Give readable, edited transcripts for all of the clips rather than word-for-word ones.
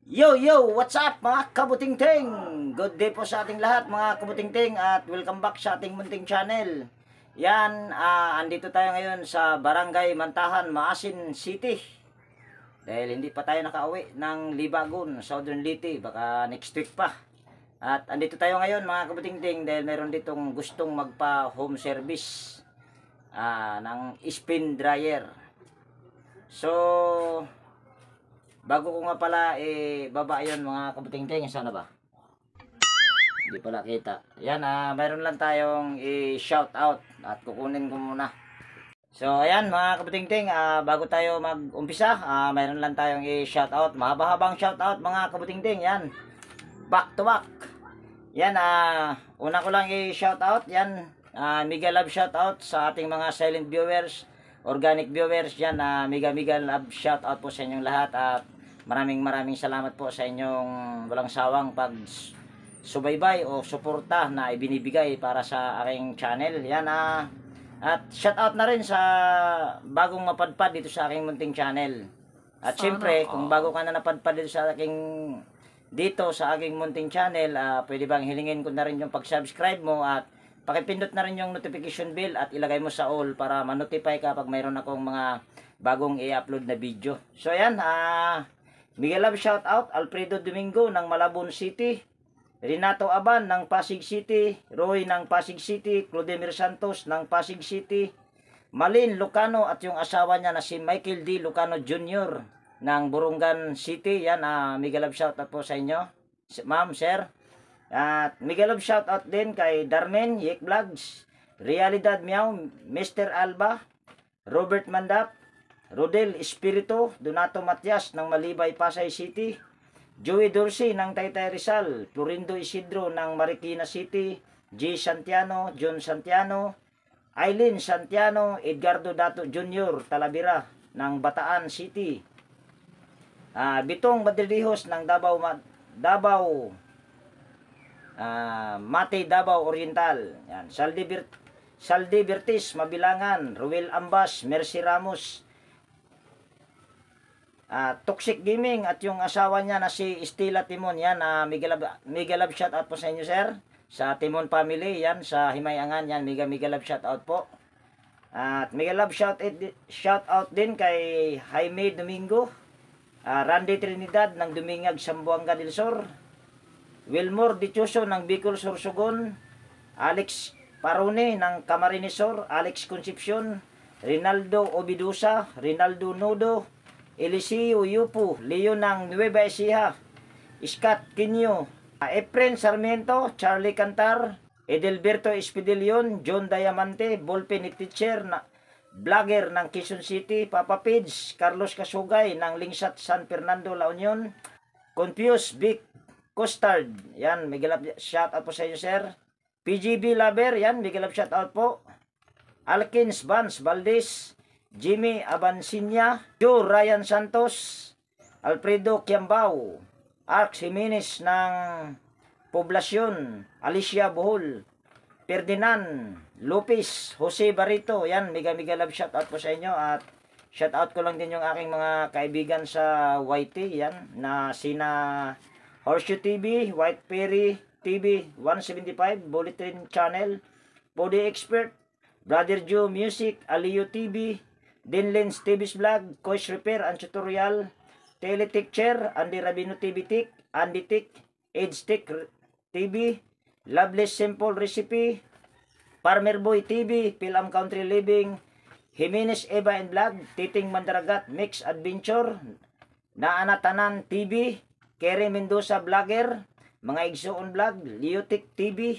Yo, yo! What's up mga kabutingting? Good day po sa ating lahat mga kabutingting at welcome back sa ating munting channel. Yan, andito tayo ngayon sa Barangay Mantahan, Maasin City. Dahil hindi pa tayo nakauwi ng Libagon, Southern Leyte, baka next week pa. At andito tayo ngayon mga kabutingting dahil meron ditong gustong magpa home service ng spin dryer. So, bago ko nga pala baba yun mga kabutingting, sana ba? Hindi pala kita. Yan, mayroon lang tayong i-shout out at kukunin ko muna. So, ayan mga kabutingting, bago tayo mag-umpisa, mayroon lang tayong i-shout out. Mahaba-habang shout out mga kabutingting, yan. Back to back. Yan, una ko lang i-shout out, yan. Mega love shout out sa ating mga silent viewers, organic viewers, yan. Mega love shout out po sa inyong lahat at maraming salamat po sa inyong walang sawang pag subaybay o suporta na ibinibigay para sa aking channel. Yan, at shout out na rin sa bagong mapadpad dito sa aking munting channel. At siyempre, kung bago ka na napadpad dito sa aking munting channel, pwede bang hilingin ko na rin yung pag-subscribe mo at pakipindot na rin yung notification bell at ilagay mo sa all para ma-notify ka pag mayroon akong mga bagong i-upload na video. So yan, Miguel Love shout out, Alfredo Domingo ng Malabon City, Renato Aban ng Pasig City, Roy ng Pasig City, Clodemir Santos ng Pasig City, Malin Lucano at yung asawa niya na si Michael D. Lucano Jr. ng Burungan City. Yan, Miguel Love shout out po sa inyo, ma'am, sir. At Miguel Love shout out din kay Darmen Yek Vlogs, Realidad Meow, Mr. Alba, Robert Mandap, Rodel Espiritu, Donato Matias ng Malibay, Pasay City, Joey Dorsey ng Taytay Rizal, Florindo Isidro ng Marikina City, G. Santiano, John Santiano, Aileen Santiano, Edgardo Dato Jr. Talavera ng Bataan City, Bitong Badridihos ng Mate Davao Oriental, yan. Saldi Bertis Mabilangan, Ruel Ambas, Mercy Ramos, Toxic Gaming at yung asawa niya na si Estela Timon. Yan, mega love shout out po sa inyo, sir, sa Timon family, yan, sa Himayangan, yan, mega love shout out po. At mega love shout out din kay Jaime Domingo, Randy Trinidad ng Dumingag, Sambuanga del Sur, Wilmore Dichoso ng Bicol Sorsogon, Alex Parone ng Camarines Sur, Alex Concepcion, Rinaldo Obidusa, Rinaldo Nodo, Eliseo Yupu, Leo ng Nueva Ecija, Scott Quinyo, Efren Sarmiento, Charlie Cantar, Edelberto Espidilion, John Diamante, Volpe ni Teacher, vlogger ng Quezon City, Papa Page, Carlos Kasugay ng Lingsat San Fernando, La Union, Confused Vic Costard, yan, mega love shout out po sa inyo, sir. PGB Lover, yan, mega love shout out po. Alkins Vance Valdez, Jimmy Abansinya, Joe Ryan Santos, Alfredo Kiambao, Arx Jimenez ng Poblasyon, Alicia Bohol, Ferdinand Lopez, Jose Barito, yan, mega love shout out po sa inyo. At shout out ko lang din yung aking mga kaibigan sa YT, yan, na sina Horseshoe TV, White Perry TV 175, Bulletin Channel, Body Expert, Brother Joe Music, Aliyo TV, Dinlens TV's Vlog, Coach Repair and Tutorial, Teletech Chair, Andy Rabino TV Tick, Andy Tick, Edge Tick TV, Loveless Simple Recipe, Farmer Boy TV, Pilam Country Living, Jimenez Eva and Vlog, Titing Mandaragat Mix Adventure, Naanatanan TV, Kerry Mendoza Vlogger, Mga Igsoon Vlog, Leotic TV,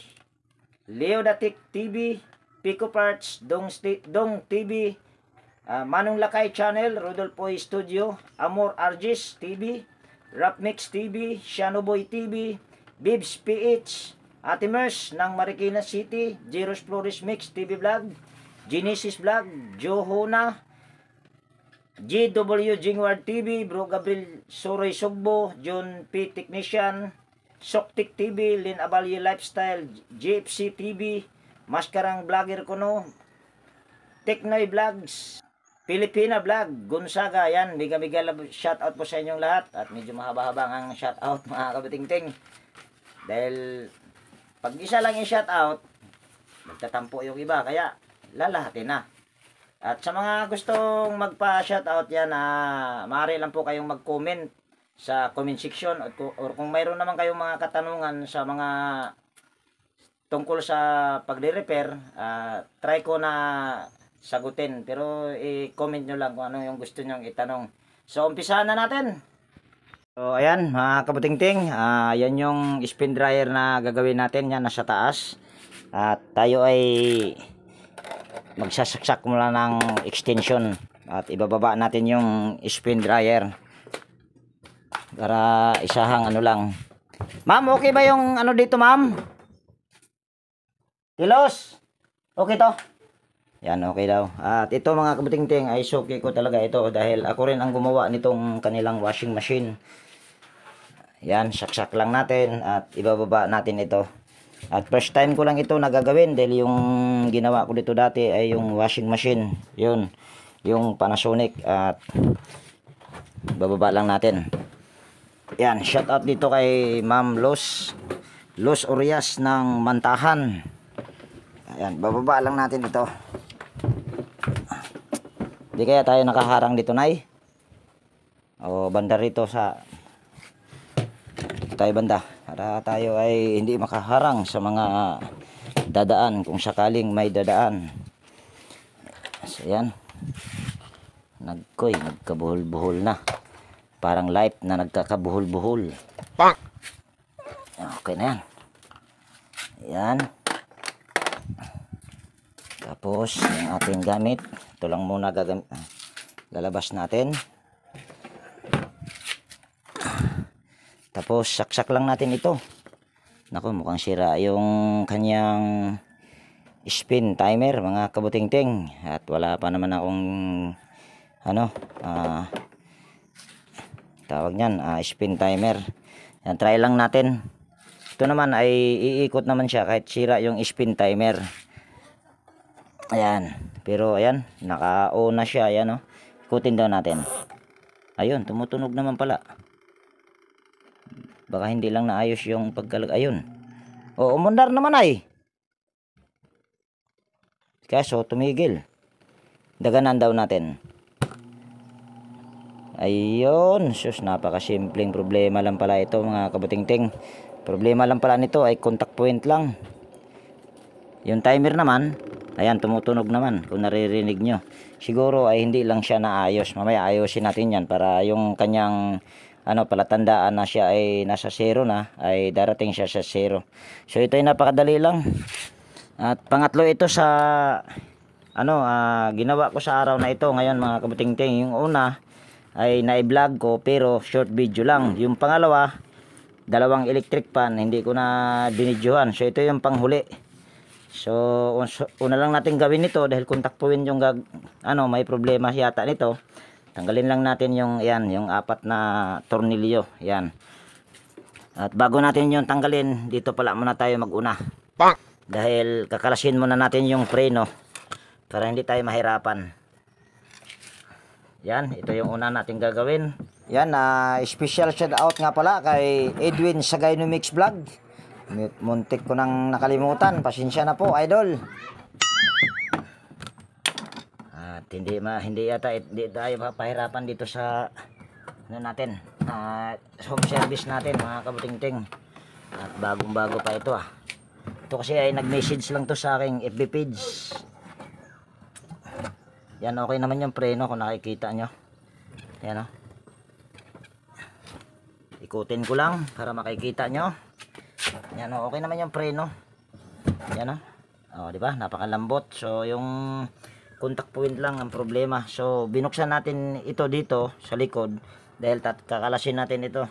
Leodatic TV, Pico Parts, Dong TV, Manong Lakay Channel, Rodolfo Studio, Amor Argis TV, Rap Mix TV, Shanoboy TV, Bibs PH, Ate Mers ng Marikina City, Jeros Flores Mix TV Vlog, Genesis Vlog, Johona, GW Jingward TV, Bro Gabriel Soroy Sugbo, John P. Technician, Soktik TV, Lin Abalye Lifestyle, GFC TV, Maskarang Vlogger Kuno, Teknoy Vlogs, Pilipina Vlog, Gonzaga, yan, mega love shoutout po sa inyong lahat. At medyo mahaba-haba ang shoutout mga kabatingting. Dahil pag isa lang yung shoutout, magtatampo yung iba, kaya lalahatin na. At sa mga gustong magpa-shoutout yan, maaari lang po kayong mag-comment sa comment section or kung mayroon naman kayong mga katanungan sa mga tungkol sa pagre-repair, try ko na sagutin, pero i-comment nyo lang kung ano yung gusto nyong itanong. So umpisahan na natin. So ayan mga kabutingting, yan yung spin dryer na gagawin natin, yan nasa taas. At tayo ay magsasaksak mula ng extension at ibababa natin yung spin dryer para isahang ano lang. Ma'am, okay ba yung ano dito, ma'am? Tilos, okay to? Yan, okay daw. At ito mga kabutingting ay suki ko talaga ito dahil ako rin ang gumawa nitong kanilang washing machine. Yan, saksak lang natin at ibababa natin ito. At first time ko lang ito nagagawin dahil yung ginawa ko dito dati ay yung washing machine. Yun, yung Panasonic, at bababa lang natin. Yan, shout out dito kay Ma'am Los Urias ng Mantahan. Ayan, bababa lang natin ito. Di kaya tayo nakaharang dito, Nay? O banda rito sa tayo banda para tayo ay hindi makaharang sa mga dadaan kung sakaling may dadaan. So yan, nagkabuhol-buhol na, parang life na nagkakabuhol-buhol. Okay na yan. Yan, tapos yung ating gamit, ito lang muna lalabas natin. Tapos saksak lang natin ito. Naku, mukhang sira yung kanyang spin timer mga kabutingting. At wala pa naman akong tawag nyan, spin timer. Yan, try lang natin. Ito naman ay iikot naman siya kahit sira yung spin timer. Ayan, pero ayan, naka-on na siya. Ayan, oh. Ikutin daw natin. Ayun, tumutunog naman pala. Baka hindi lang naayos yung pagkalag. Ayun. O, umundar naman ay. Kaso, tumigil. Daganan daw natin. Ayun. Sus, napakasimpleng problema lang pala ito mga kabutingting. Problema lang pala nito ay contact point lang. Yung timer naman, ayan, tumutunog naman kung naririnig nyo. Siguro ay hindi lang siya naayos. Mamaya ayusin natin yan para yung kanyang palatandaan na siya ay nasa 0 na, ay darating siya sa 0. So ito ay napakadali lang. At pangatlo ito sa ginawa ko sa araw na ito ngayon mga kabutingting. Yung una ay na-vlog ko pero short video lang. Yung pangalawa, dalawang electric pan, hindi ko na binidyohan. So ito yung panghuli. So una lang natin gawin ito dahil contact point yung may problema yata nito. Tanggalin lang natin yung yung 4 na tornilyo, yan. At bago natin yung tanggalin, dito pala muna tayo maguna. Dahil kakalasin muna natin yung preno para hindi tayo mahirapan. Yan, ito yung una natin gagawin. Yan, special shout out nga pala kay Edwin sa Gynomix Vlog. Muntik ko nang nakalimutan, pasensya na po, idol. Hindi tayo mapahirapan dito sa natin, home service natin mga kabutingting. At bagong-bago pa ito. Ito kasi ay nag-message lang to sa aking FB page. Yan, okay naman yung preno kung nakikita nyo. Yan, ikutin ko lang para makikita nyo. Yan, okay naman yung preno. Yan, di ba? Napakalambot. So yung contact point lang ang problema. So binuksan natin ito dito sa likod dahil kakalasin natin ito.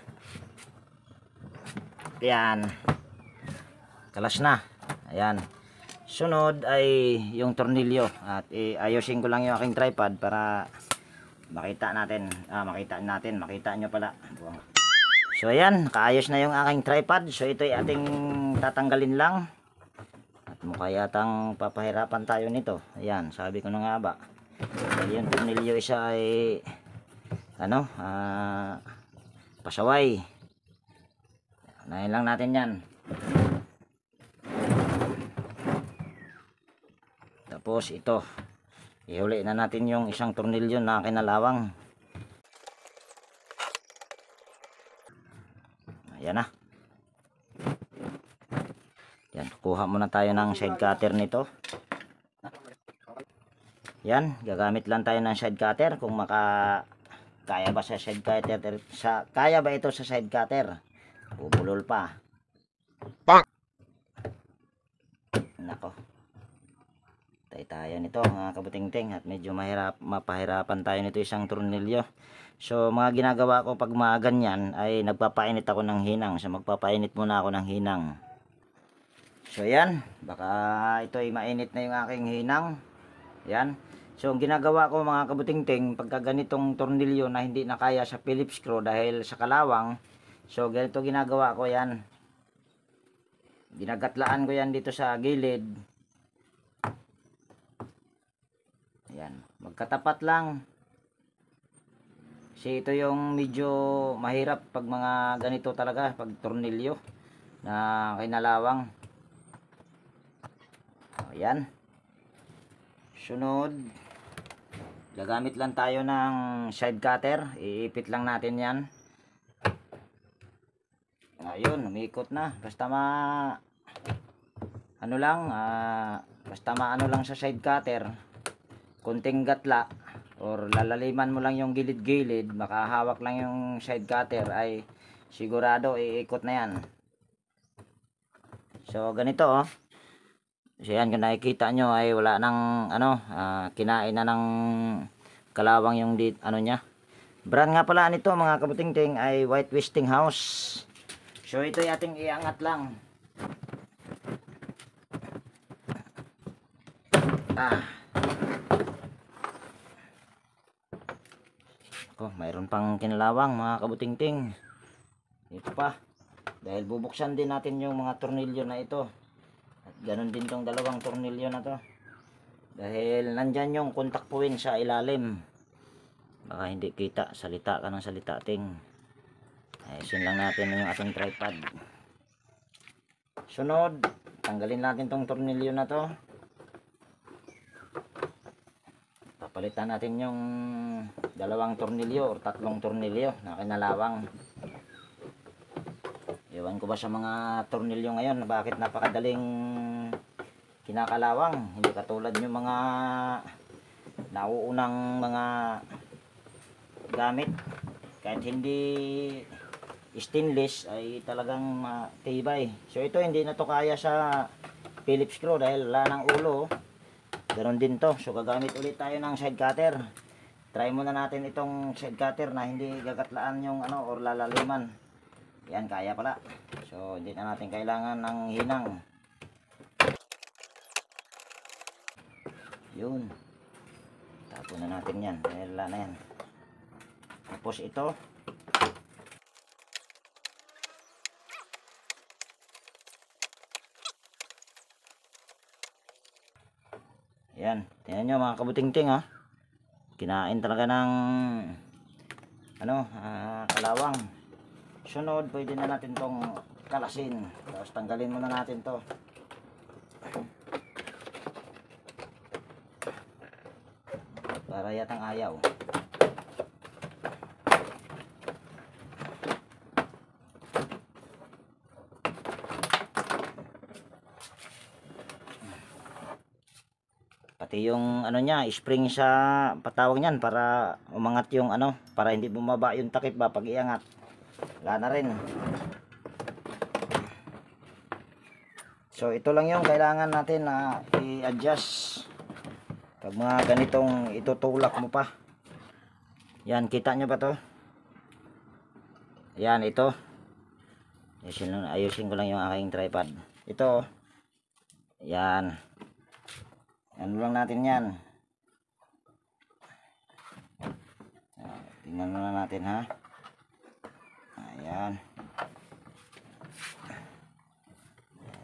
Yan, kalas na. Ayan, sunod ay yung tornilyo at ayusin ko lang yung aking tripod para makita nyo pala. So ayan, nakaayos na yung aking tripod. So ito ay ating tatanggalin lang. Mukha yatang papahirapan tayo nito. Ayan, sabi ko na nga ba. Yung tornilyo isa ay ano, pasaway. Unahin lang natin yan. Tapos ito, ihuli na natin yung isang tornilyo na kinalawang. Ayan na. Yan, kuha muna tayo ng side cutter nito. Yan, gagamit lang tayo ng side cutter kung kaya ba sa side cutter, kaya ba ito sa side cutter. Bubulol pa. Nako. Tayo nito mga kabutingting, at medyo mapahirapan tayo nito isang tornilyo. So mga ginagawa ko pag mga ganyan ay nagpapainit ako ng hinang. So magpapainit muna ako ng hinang. So yan, baka ito ay mainit na yung aking hinang. Yan. So ang ginagawa ko mga kabutingting, pagka ganitong tornilyo na hindi na kaya sa Phillips screw dahil sa kalawang, so ganito ginagawa ko yan. Ginagatlaan ko yan dito sa gilid. Yan, magkatapat lang. Kasi ito yung medyo mahirap pag mga ganito talaga, pag tornilyo na kinalawang. Ayan. Sunod, gagamit lang tayo ng side cutter. Iipit lang natin yan. Ayun, umikot na. Basta ano lang, basta maano lang sa side cutter, kunting gatla or lalaliman mo lang yung gilid-gilid, makahawak lang yung side cutter, ay sigurado iikot na yan. So ganito oh. So yan, kung nakikita nyo ay wala nang ano, kinain na ng kalawang yung ano nya. Brand nga pala nito mga kabutingting ay White Westinghouse. So ito ay ating iangat lang. Mayroon pang kinalawang mga kabutingting. Ito pa. Dahil bubuksan din natin yung mga tornilyo na ito. At ganun din tong dalawang tornilyo na to. Dahil nandyan yung contact point sa ilalim. Baka hindi kita. Salita ka ng salita ting. Ayusin lang natin yung ating tripod. Sunod, tanggalin natin tong tornilyo na to. Papalitan natin yung dalawang tornilyo o tatlong tornilyo na kinalawang. Ewan ko ba sa mga tornilyo ngayon bakit napakadaling kinakalawang, hindi katulad yung mga nauunang mga gamit. Kahit hindi stainless ay talagang matibay. So ito hindi na to kaya sa Phillips screw dahil wala ng ulo. Ganon din to. So gagamit ulit tayo ng side cutter. Try muna natin itong side cutter na hindi gagatlaan yung ano or lalaliman. Yan, kaya pala. So hindi na natin kailangan ng hinang. Yun. Tapon na natin yan. Dahil wala na yan. Tapos ito. Yan. Tingnan nyo mga kabutingting ha. Kinain talaga ng ano, kalawang. Sunod, pwede na natin tong kalasin. Tapos tanggalin muna natin to. Para yatang ayaw. Pati yung ano niya, spring sa patawag niyan para umangat yung ano, para hindi bumaba yung takip ba pag iangat. Wala na rin. So ito lang yung kailangan natin na i-adjust. Pag mga ganitong itutulak mo pa. Yan, kita nyo ba to? Yan, ito. Ayusin ko lang yung aking tripod. Ito. Yan. Ano lang natin yan. Tingnan muna natin ha. Ayan.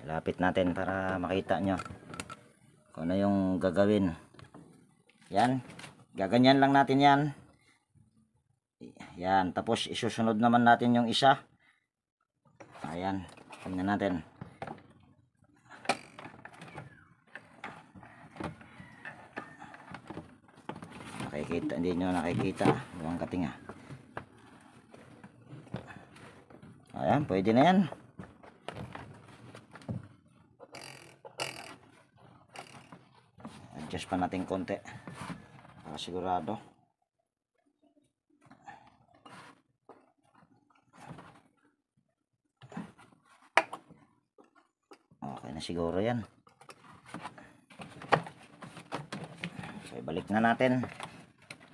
Lapit natin para makita nyo kung ano yung gagawin. Yan. Gaganyan lang natin yan. Yan, tapos isusunod naman natin yung isa. Ayan, tingnan natin. Nakikita, hindi nyo nakikita. Buwang katinga. Ayan, pwede na yan. Adjust pa natin konti. Para sigurado. Okay na siguro yan. So, balik na natin.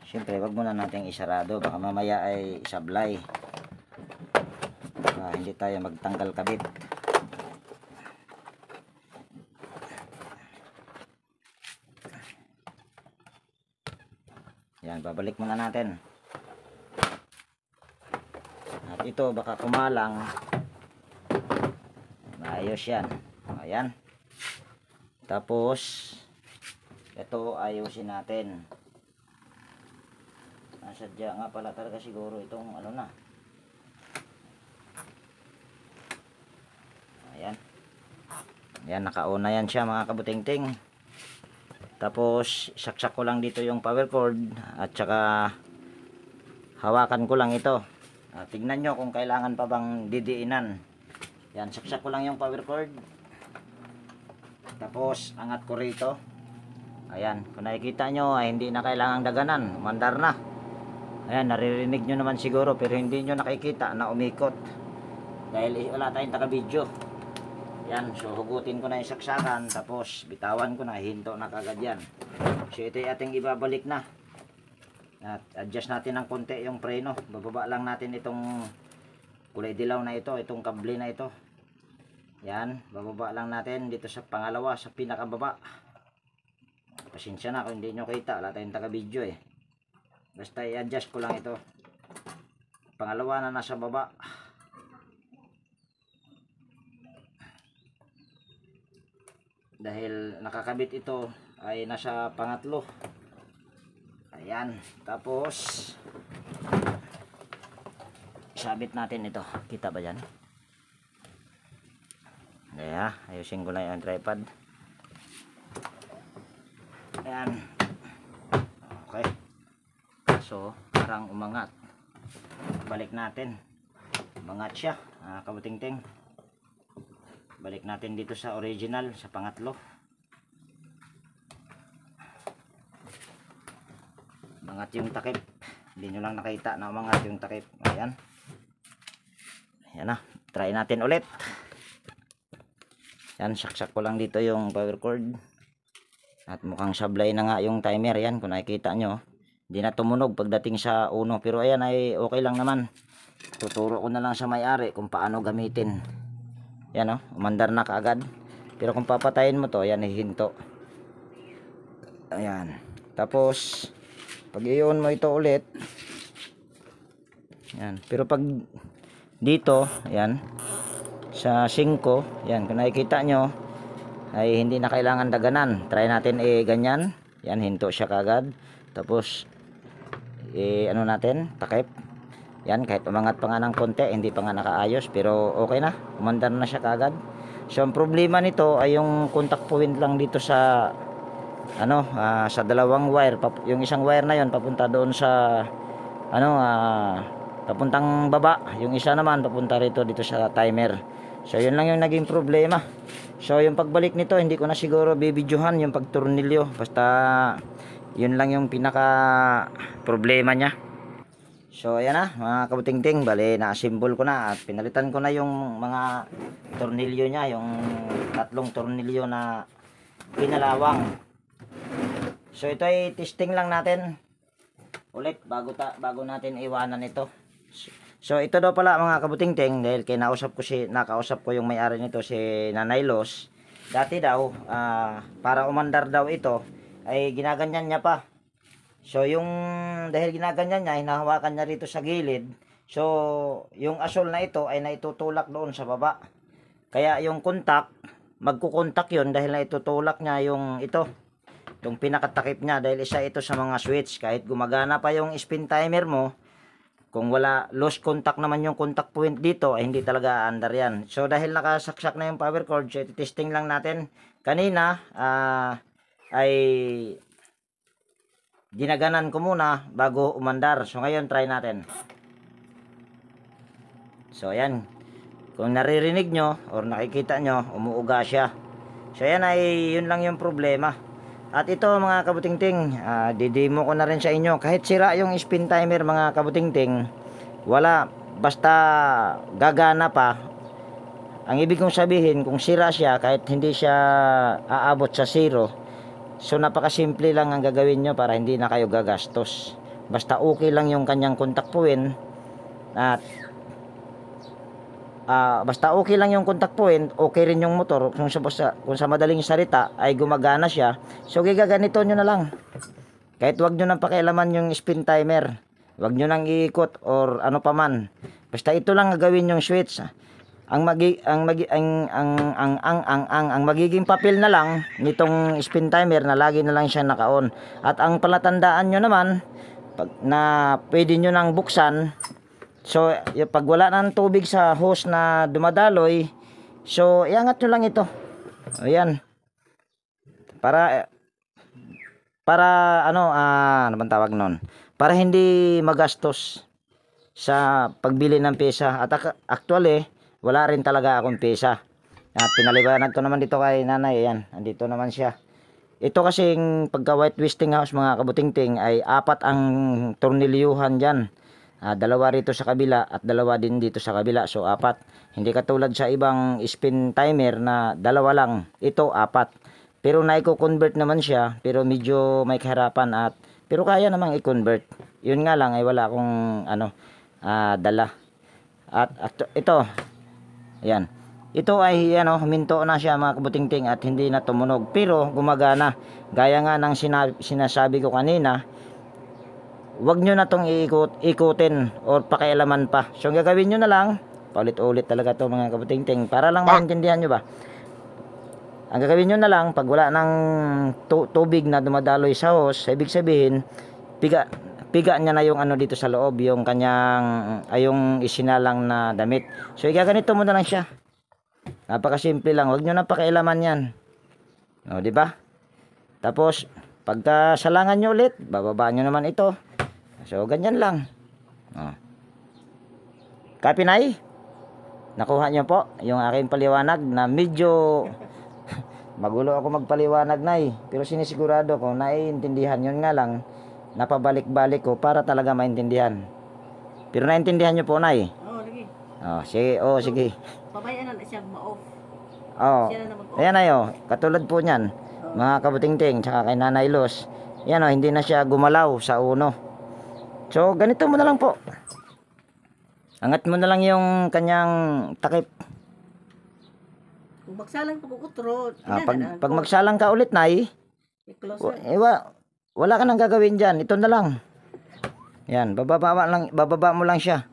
Siyempre, wag muna natin isarado. Baka mamaya ay isablay. Hindi tayo magtanggal kabit. Yan, babalik muna natin. At ito, baka kumalang. Maayos yan. Ayan. Tapos, ito ayusin natin. Nasadya nga pala talaga siguro itong ano na. Ayan. Ayan, nakauna yan siya mga kabutingting. Tapos, saksak ko lang dito yung power cord. At saka, hawakan ko lang ito. Tignan nyo kung kailangan pa bang didiinan. Yan, saksak ko lang yung power cord. Tapos, angat ko rito. Ayan, kung nakikita nyo, ay hindi na kailangang daganan. Umandar na. Ayan, naririnig nyo naman siguro. Pero hindi nyo nakikita na umikot. Dahil wala tayong taga-video. Yan, so hugutin ko na yung saksakan. Tapos, bitawan ko na. Hinto na kagad yan. So, ito yung ating ibabalik na. At adjust natin ng konti yung preno. Bababa lang natin itong kulay dilaw na ito. Itong kable na ito. Yan, bababa lang natin dito sa pangalawa, sa pinakababa. Pasensya na kung hindi nyo kita, wala tayong taga-video eh. Basta i-adjust ko lang ito. Pangalawa na nasa baba. Dahil nakakabit ito ay nasa pangatlo. Ayan, tapos sabit natin ito. Kita ba yan? Ayan, ayusin ko lang yung tripod. Ayan. Okay. So, parang umangat. Balik natin. Umangat siya. Kabutingting. Balik natin dito sa original, sa pangatlo. Umangat yung takip. Hindi nyo lang nakita na umangat yung takip. Ayan. Ayan na. Try natin ulit. Yan, saksak ko lang dito yung power cord. At mukhang sablay na nga yung timer. Yan, kung nakikita nyo. Hindi na tumunog pagdating sa 1. Pero ayan ay okay lang naman. Tuturo ko na lang sa may-ari kung paano gamitin. Yan o, umandar na kaagad. Pero kung papatayin mo to, yan hihinto. Ayan. Tapos, pag i-on mo ito ulit. Yan. Pero pag dito, yan. Sa 5, yan. Kung nakikita nyo, ay hindi na kailangan daganan. Try natin ganyan. Yan, hinto siya kaagad. Tapos, ano natin, takip. Yan, kahit umangat pa nga ng konti, hindi pa nga nakaayos, pero okay na, umandar na siya kagad. So, ang problema nito ay yung contact point lang dito sa sa dalawang wire. Yung isang wire na yon papunta doon sa papuntang baba. Yung isa naman papunta rito dito sa timer. So, yun lang yung naging problema. So, yung pagbalik nito, hindi ko na siguro bibidyohan yung pagtornilyo. Basta, yun lang yung pinaka problema niya. So ayan na mga kabutingting, bali na-assemble ko na at pinalitan ko na yung mga tornilyo niya, yung 3 tornilyo na pinalawang. So ito ay testing lang natin ulit bago natin iwanan ito. So ito daw pala mga kabutingting, dahil nakausap ko yung may-ari nito, si Nanay Los. Dati daw para umandar daw ito ay ginaganyan niya pa. So yung dahil ginaganyan niya, hinahawakan niya rito sa gilid. So yung asol na ito ay naitutulak doon sa baba. Kaya yung kontak, magkukontak yun dahil naitutulak niya yung ito. Itong pinakatakip niya dahil isa ito sa mga switch. Kahit gumagana pa yung spin timer mo, kung wala lost contact naman yung contact point dito, ay hindi talaga andar yan. So dahil nakasaksak na yung power cord, so testing lang natin. Kanina ay ginaganan ko muna bago umandar. So ngayon try natin. So ayan, kung naririnig nyo or nakikita nyo, umuuga siya. So ayan, ay yun lang yung problema. At ito mga kabutingting, didemo ko na rin sa inyo. Kahit sira yung spin timer mga kabutingting, wala, basta gagana pa. Ang ibig kong sabihin, kung sira siya, kahit hindi siya aabot sa 0, so napakasimple lang ang gagawin nyo para hindi na kayo gagastos. Basta okay lang yung kanyang contact point. At basta okay lang yung contact point, okay rin yung motor. Kung sa madaling salita ay gumagana siya, so gigaganito nyo na lang. Kahit wag nyo nang pakialaman yung spin timer, wag nyo nang iikot or ano pa man, basta ito lang gagawin yung switch. Ang magiging papel na lang nitong spin timer na lagi na lang siya naka-on. At ang palatandaan nyo naman na pwede nyo nang buksan, so pag wala ng tubig sa hose na dumadaloy, so iangat nyo lang ito. Ayan, para ano bang tawag nun, para hindi magastos sa pagbili ng pyesa. At actually wala rin talaga akong pyesa. Pinaliwanag ko naman dito kay nanay. Ayan, andito naman siya. Ito kasing pagka white twisting house mga kabutingting ay 4 ang tornilyuhan dyan. 2 rito sa kabila at 2 din dito sa kabila, so 4. Hindi katulad sa ibang spin timer na 2 lang, ito 4. Pero naiko-convert naman siya, pero medyo may kahirapan pero kaya namang i-convert. Yun nga lang ay wala akong dala. At ito, ayan, ito ay huminto na siya mga kabutingting at hindi na tumunog, pero gumagana. Gaya nga ng sinasabi ko kanina, wag nyo na tong ikutin or pakialaman pa. So gagawin nyo na lang, paulit-ulit talaga to mga kabutingting, para lang maintindihan nyo ba. Ang gagawin nyo na lang, pag wala ng tubig na dumadaloy sa hose, ibig sabihin piga niya na yung dito sa loob, yung kanyang yung isinalang na damit. So igaganito mo na lang siya. Napakasimple lang, wag nyo na pakialaman yan. O, di ba? Tapos pagka salangan nyo ulit, bababa nyo naman ito. So ganyan lang. Kapinay, nakuha nyo po yung aking paliwanag na medyo magulo ako magpaliwanag, nay, pero sinisigurado ko naiintindihan. Yun nga lang, napabalik-balik ko para talaga maintindihan. Pero naintindihan nyo po, nay? Oo, lagi. Sige, sige. Pabayaan na siya ma-off. Ayan na yun, katulad po nyan mga kabutingting, tsaka kay Nanay Luz, yan hindi na siya gumalaw sa uno. So ganito mo na lang po, angat mo na lang yung kanyang takip. Kung magsalang pa utro, pag magsalang ka ulit, nay, wala ka nang gagawin dyan, ito na lang. Yan, bababa mo lang siya.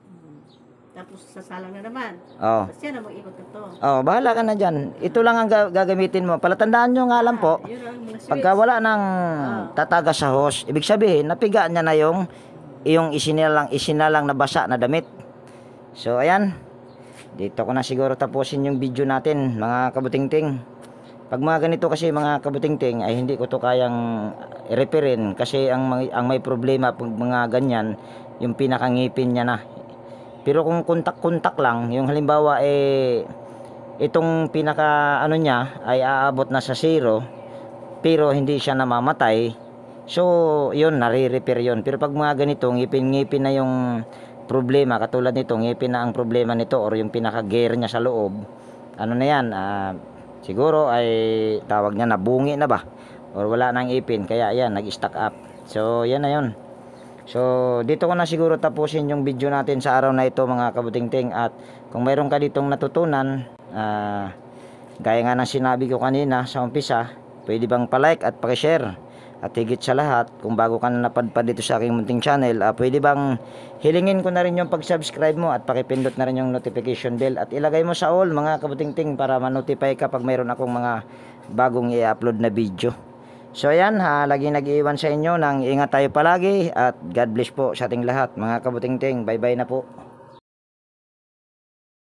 Tapos sasalang na naman. Tapos siya na mag-ikot na to. Bahala ka na dyan. Ito lang ang gagamitin mo. Palatandaan nyo nga lang po, pagka wala nang tataga sa hose, ibig sabihin, napiga niya na yung isinalang na basa na damit. So ayan, dito ko na siguro tapusin yung video natin mga kabutingting. Pag mga ganito kasi mga kabutingting ay hindi ko to kayang i-repairin kasi ang may problema pag mga ganyan, yung pinakangipin niya na. Pero kung kontak lang, yung halimbawa itong pinaka niya ay aabot na sa 0 pero hindi siya namamatay, so yun, nare-repair yun. Pero pag mga ganito, ngipin na yung problema, katulad nito, ngipin na ang problema nito or yung pinaka gear niya sa loob, na yan, siguro ay tawag niya nabungi na ba or wala nang ipin, kaya yan nag-stack up. So yan na yun. So dito ko na siguro tapusin yung video natin sa araw na ito mga kabutingting. At kung mayroon ka ditong natutunan, gaya nga ng sinabi ko kanina sa umpisa, pwede bang palike at pakishare. At higit sa lahat, kung bago ka na napadpad dito sa aking munting channel, pwede bang hilingin ko na rin yung pag-subscribe mo at pakipindot na rin yung notification bell at ilagay mo sa all mga kabutingting para ma-notify ka pag mayroon akong mga bagong i-upload na video. So ayan, lagi nag-iwan sa inyo ng ingat tayo palagi at God bless po sa ating lahat mga kabutingting. Bye bye na po.